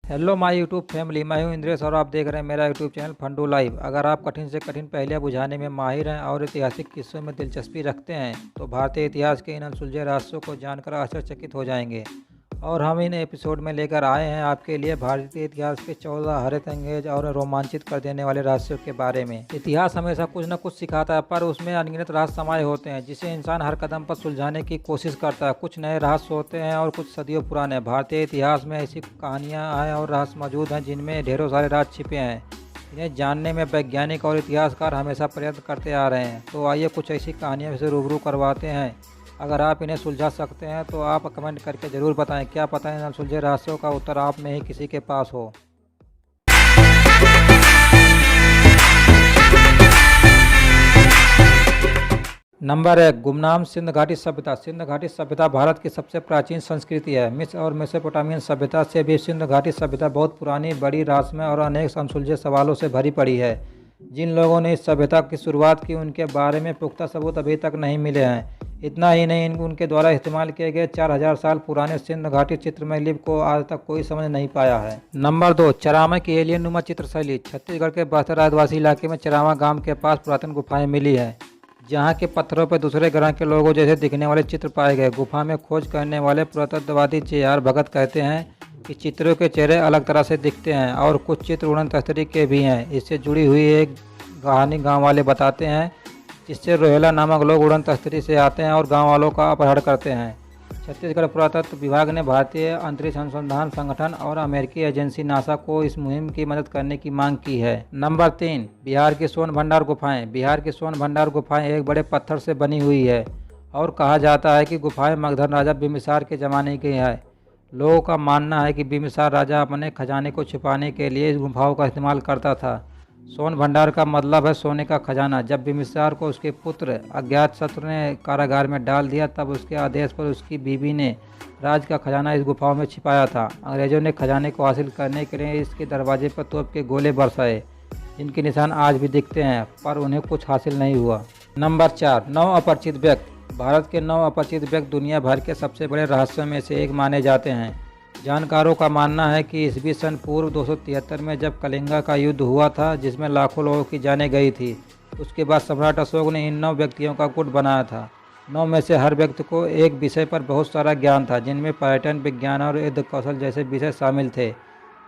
Hello my YouTube family, मैं हूं इंद्रेश और आप देख रहे हैं मेरा यूट्यूब चैनल फंडू लाइव। अगर आप कठिन से कठिन पहेलियां बुझाने में माहिर हैं और ऐतिहासिक किस्सों में दिलचस्पी रखते हैं तो भारतीय इतिहास के इन अनसुलझे रहस्यों को जानकर आश्चर्यचकित हो जाएंगे। और हम इन एपिसोड में लेकर आए हैं आपके लिए भारतीय इतिहास के 14 हैरत अंगेज और रोमांचित कर देने वाले रहस्यों के बारे में। इतिहास हमेशा कुछ न कुछ सिखाता है, पर उसमें अनगिनत रहस्य समाये होते हैं जिसे इंसान हर कदम पर सुलझाने की कोशिश करता है। कुछ नए रहस्य होते हैं और कुछ सदियों पुराने। भारतीय इतिहास में ऐसी कहानियाँ हैं और रहस्य मौजूद हैं जिनमें ढेरों सारे राज छिपे हैं। इन्हें जानने में वैज्ञानिक और इतिहासकार हमेशा प्रयत्न करते आ रहे हैं। तो आइए कुछ ऐसी कहानियों से रूबरू करवाते हैं। अगर आप इन्हें सुलझा सकते हैं तो आप कमेंट करके ज़रूर बताएं। क्या पता इन अनसुलझे रहस्यों का उत्तर आप में ही किसी के पास हो। नंबर 1, गुमनाम सिंध घाटी सभ्यता। सिंध घाटी सभ्यता भारत की सबसे प्राचीन संस्कृति है। मिस्र और मेसोपोटामियन सभ्यता से भी सिंध घाटी सभ्यता बहुत पुरानी, बड़ी, रहस्यमय और अनेक अनसुलझे सवालों से भरी पड़ी है। जिन लोगों ने इस सभ्यता की शुरुआत की उनके बारे में पुख्ता सबूत अभी तक नहीं मिले हैं। इतना ही नहीं, उनके द्वारा इस्तेमाल किए गए 4000 साल पुराने सिंध घाटी चित्रमय लिपि को आज तक कोई समझ नहीं पाया है। नंबर 2, चरामा की एलियन नुमा चित्रशैली। छत्तीसगढ़ के बस्तर आदिवासी इलाके में चरामा गांव के पास पुरातन गुफाएं मिली है, जहां के पत्थरों पर दूसरे ग्रह के लोगों जैसे दिखने वाले चित्र पाए गए। गुफा में खोज करने वाले पुरातत्ववादी जे.आर. भगत कहते हैं कि चित्रों के चेहरे अलग तरह से दिखते हैं और कुछ चित्र उड़न तस्तरी के भी हैं। इससे जुड़ी हुई एक कहानी गांव वाले बताते हैं, जिससे रोहेला नामक लोग उड़न तस्तरी से आते हैं और गांव वालों का अपहरण करते हैं। छत्तीसगढ़ पुरातत्व विभाग ने भारतीय अंतरिक्ष अनुसंधान संगठन और अमेरिकी एजेंसी नासा को इस मुहिम की मदद करने की मांग की है। नंबर 3, बिहार की सोन भंडार गुफाएं। बिहार की सोन भंडार गुफाएं एक बड़े पत्थर से बनी हुई है और कहा जाता है कि गुफाएं मगध राजा बिम्बिसार के ज़माने की है। लोगों का मानना है कि बिम्बिसार राजा अपने खजाने को छिपाने के लिए इस गुफाओं का इस्तेमाल करता था। सोन भंडार का मतलब है सोने का खजाना। जब बिम्बिसार को उसके पुत्र अज्ञातशत्रु ने कारागार में डाल दिया, तब उसके आदेश पर उसकी बीवी ने राज का खजाना इस गुफाओं में छिपाया था। अंग्रेजों ने खजाने को हासिल करने के लिए इसके दरवाजे पर तोप के गोले बरसाए, जिनके निशान आज भी दिखते हैं, पर उन्हें कुछ हासिल नहीं हुआ। नंबर 4, 9 अपरिचित व्यक्ति। भारत के 9 अपरिचित व्यक्ति दुनिया भर के सबसे बड़े रहस्यों में से एक माने जाते हैं। जानकारों का मानना है कि ईस्वी सन पूर्व 273 में जब कलिंगा का युद्ध हुआ था, जिसमें लाखों लोगों की जानें गई थी, उसके बाद सम्राट अशोक ने इन 9 व्यक्तियों का गुट बनाया था। 9 में से हर व्यक्ति को एक विषय पर बहुत सारा ज्ञान था, जिनमें पर्यटन, विज्ञान और युद्ध कौशल जैसे विषय शामिल थे।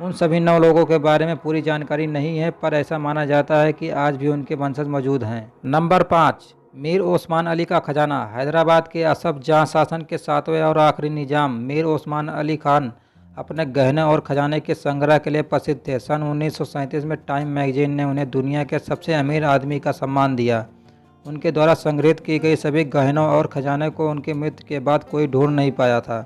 उन सभी 9 लोगों के बारे में पूरी जानकारी नहीं है, पर ऐसा माना जाता है कि आज भी उनके वंशज मौजूद हैं। नंबर 5, मीर ओस्मान अली का खजाना। हैदराबाद के असफ जहाँ शासन के 7वें और आखिरी निजाम मीर ओस्मान अली खान अपने गहने और खजाने के संग्रह के लिए प्रसिद्ध थे। सन 1937 में टाइम मैगजीन ने उन्हें दुनिया के सबसे अमीर आदमी का सम्मान दिया। उनके द्वारा संग्रहित की गई सभी गहनों और खजाने को उनकी मृत्यु के बाद कोई ढूंढ नहीं पाया था।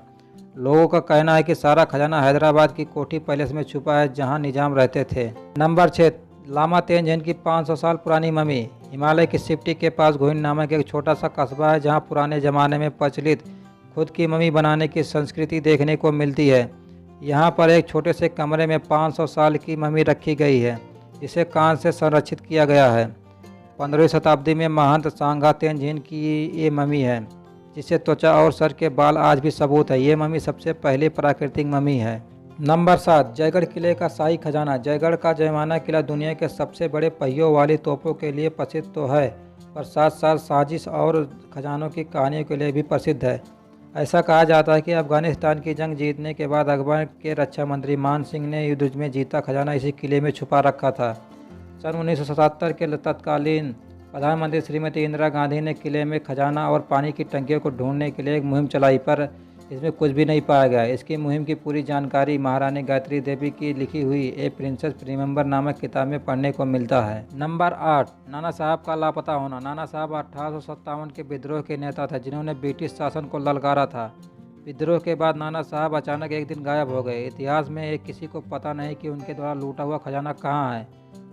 लोगों का कहना है कि सारा खजाना हैदराबाद की कोठी पैलेस में छुपा है, जहां निजाम रहते थे। नंबर 6, लामा तेंजिन की 500 साल पुरानी मम्मी। हिमालय की सिप्टी के पास गोहिन नामक एक छोटा सा कस्बा है, जहां पुराने ज़माने में प्रचलित खुद की मम्मी बनाने की संस्कृति देखने को मिलती है। यहाँ पर एक छोटे से कमरे में 500 साल की मम्मी रखी गई है, जिसे कांच से संरक्षित किया गया है। 15वीं शताब्दी में महंत सांगा तेंजिन की ये मम्मी है, जिसे त्वचा और सर के बाल आज भी सबूत है। ये मम्मी सबसे पहली प्राकृतिक मम्मी है। नंबर 7, जयगढ़ किले का शाही खजाना। जयगढ़ का जयमाना किला दुनिया के सबसे बड़े पहियों वाली तोपों के लिए प्रसिद्ध तो है, पर साथ साथ साजिश और खजानों की कहानियों के लिए भी प्रसिद्ध है। ऐसा कहा जाता है कि अफगानिस्तान की जंग जीतने के बाद अकबर के रक्षा मंत्री मान सिंह ने युद्ध में जीता खजाना इसी किले में छुपा रखा था। सन 1977 के तत्कालीन प्रधानमंत्री श्रीमती इंदिरा गांधी ने किले में खजाना और पानी की टंकियों को ढूंढने के लिए एक मुहिम चलाई, पर इसमें कुछ भी नहीं पाया गया। इसकी मुहिम की पूरी जानकारी महारानी गायत्री देवी की लिखी हुई ए प्रिंसेस रिमेंबर नामक किताब में पढ़ने को मिलता है। नंबर 8, नाना साहब का लापता होना। नाना साहब 1857 के विद्रोह के नेता थे, जिन्होंने ब्रिटिश शासन को ललकारा था। विद्रोह के बाद नाना साहब अचानक एक दिन गायब हो गए। इतिहास में एक किसी को पता नहीं कि उनके द्वारा लूटा हुआ खजाना कहाँ है।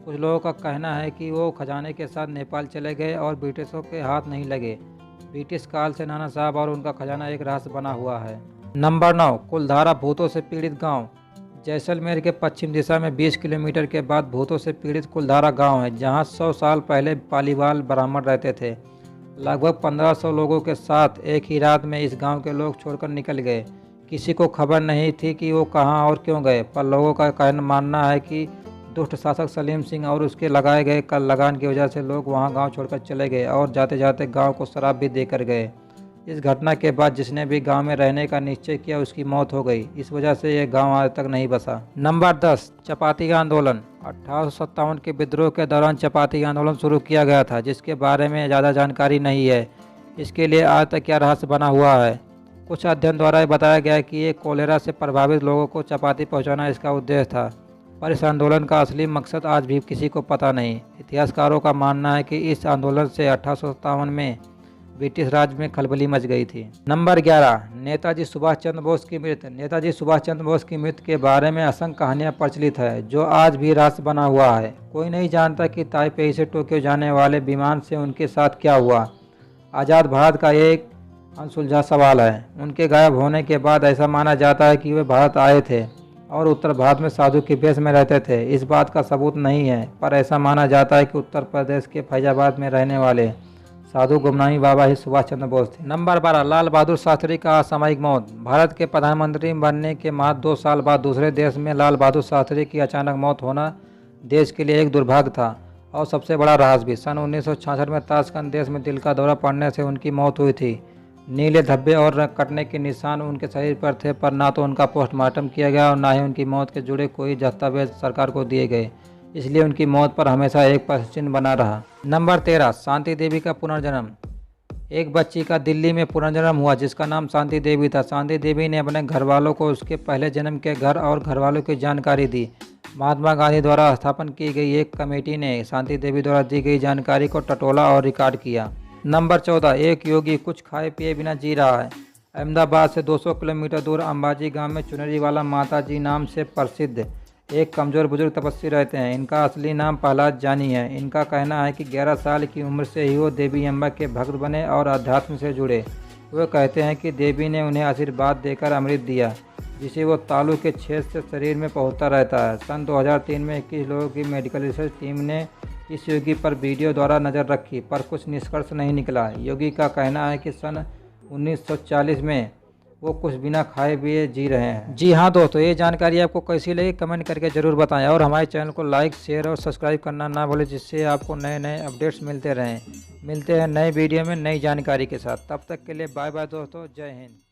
कुछ लोगों का कहना है कि वो खजाने के साथ नेपाल चले गए और ब्रिटिशों के हाथ नहीं लगे। ब्रिटिश काल से नाना साहब और उनका खजाना एक रहस्य बना हुआ है। नंबर 9, कुलधारा भूतों से पीड़ित गांव। जैसलमेर के पश्चिम दिशा में 20 किलोमीटर के बाद भूतों से पीड़ित कुलधारा गांव है, जहां 100 साल पहले पालीवाल ब्राह्मण रहते थे। लगभग 1500 लोगों के साथ एक ही रात में इस गांव के लोग छोड़कर निकल गए। किसी को खबर नहीं थी कि वो कहाँ और क्यों गए, पर लोगों का कहना मानना है कि दुष्ट शासक सलीम सिंह और उसके लगाए गए लगान की वजह से लोग वहां गांव छोड़कर चले गए और जाते जाते गांव को शराब भी देकर गए। इस घटना के बाद जिसने भी गांव में रहने का निश्चय किया उसकी मौत हो गई। इस वजह से यह गांव आज तक नहीं बसा। नंबर 10, चपाती का आंदोलन। 1857 के विद्रोह के दौरान चपाती का आंदोलन शुरू किया गया था, जिसके बारे में ज़्यादा जानकारी नहीं है। इसके लिए आज तक क्या रहस्य बना हुआ है। कुछ अध्ययन द्वारा बताया गया कि ये कोलेरा से प्रभावित लोगों को चपाती पहुंचाना इसका उद्देश्य था, पर इस आंदोलन का असली मकसद आज भी किसी को पता नहीं। इतिहासकारों का मानना है कि इस आंदोलन से 1857 में ब्रिटिश राज में खलबली मच गई थी। नंबर 11, नेताजी सुभाष चंद्र बोस की मृत्यु। नेताजी सुभाष चंद्र बोस की मृत्यु के बारे में असंख्य कहानियां प्रचलित है, जो आज भी रहस्य बना हुआ है। कोई नहीं जानता कि ताइपेई से टोक्यो जाने वाले विमान से उनके साथ क्या हुआ। आज़ाद भारत का एक अनसुलझा सवाल है। उनके गायब होने के बाद ऐसा माना जाता है कि वे भारत आए थे और उत्तर भारत में साधु के भेष में रहते थे। इस बात का सबूत नहीं है, पर ऐसा माना जाता है कि उत्तर प्रदेश के फैजाबाद में रहने वाले साधु गुमनामी बाबा ही सुभाष चंद्र बोस थे। नंबर 12, लाल बहादुर शास्त्री का असामयिक मौत। भारत के प्रधानमंत्री बनने के महज 2 साल बाद दूसरे देश में लाल बहादुर शास्त्री की अचानक मौत होना देश के लिए एक दुर्भाग्य था और सबसे बड़ा रहस्य भी। सन 1966 में ताशकंद देश में दिल का दौरा पड़ने से उनकी मौत हुई थी। नीले धब्बे और कटने के निशान उनके शरीर पर थे, पर ना तो उनका पोस्टमार्टम किया गया और ना ही उनकी मौत के जुड़े कोई दस्तावेज सरकार को दिए गए। इसलिए उनकी मौत पर हमेशा एक प्रश्न चिन्ह बना रहा। नंबर 13, शांति देवी का पुनर्जन्म। एक बच्ची का दिल्ली में पुनर्जन्म हुआ जिसका नाम शांति देवी था। शांति देवी ने अपने घर वालों को उसके पहले जन्म के घर और घर वालों की जानकारी दी। महात्मा गांधी द्वारा स्थापन की गई एक कमेटी ने शांति देवी द्वारा दी गई जानकारी को टटोला और रिकॉर्ड किया। नंबर 14, एक योगी कुछ खाए पिए बिना जी रहा है। अहमदाबाद से 200 किलोमीटर दूर अंबाजी गांव में चुनरी वाला माता जी नाम से प्रसिद्ध एक कमज़ोर बुजुर्ग तपस्वी रहते हैं। इनका असली नाम प्रहलाद जानी है। इनका कहना है कि 11 साल की उम्र से ही वो देवी अम्बा के भक्त बने और अध्यात्म से जुड़े। वे कहते हैं कि देवी ने उन्हें आशीर्वाद देकर अमृत दिया, जिसे वो तालू के छेद से शरीर में पहुँचता रहता है। सन 2003 में 21 लोगों की मेडिकल रिसर्च टीम ने इस योगी पर वीडियो द्वारा नज़र रखी, पर कुछ निष्कर्ष नहीं निकला। योगी का कहना है कि सन 1940 में वो कुछ बिना खाए पिए जी रहे हैं। जी हाँ दोस्तों, ये जानकारी आपको कैसी लगी कमेंट करके ज़रूर बताएं और हमारे चैनल को लाइक, शेयर और सब्सक्राइब करना ना भूलें, जिससे आपको नए नए अपडेट्स मिलते रहें। मिलते हैं नए वीडियो में नई जानकारी के साथ। तब तक के लिए बाय बाय दोस्तों, जय हिंद।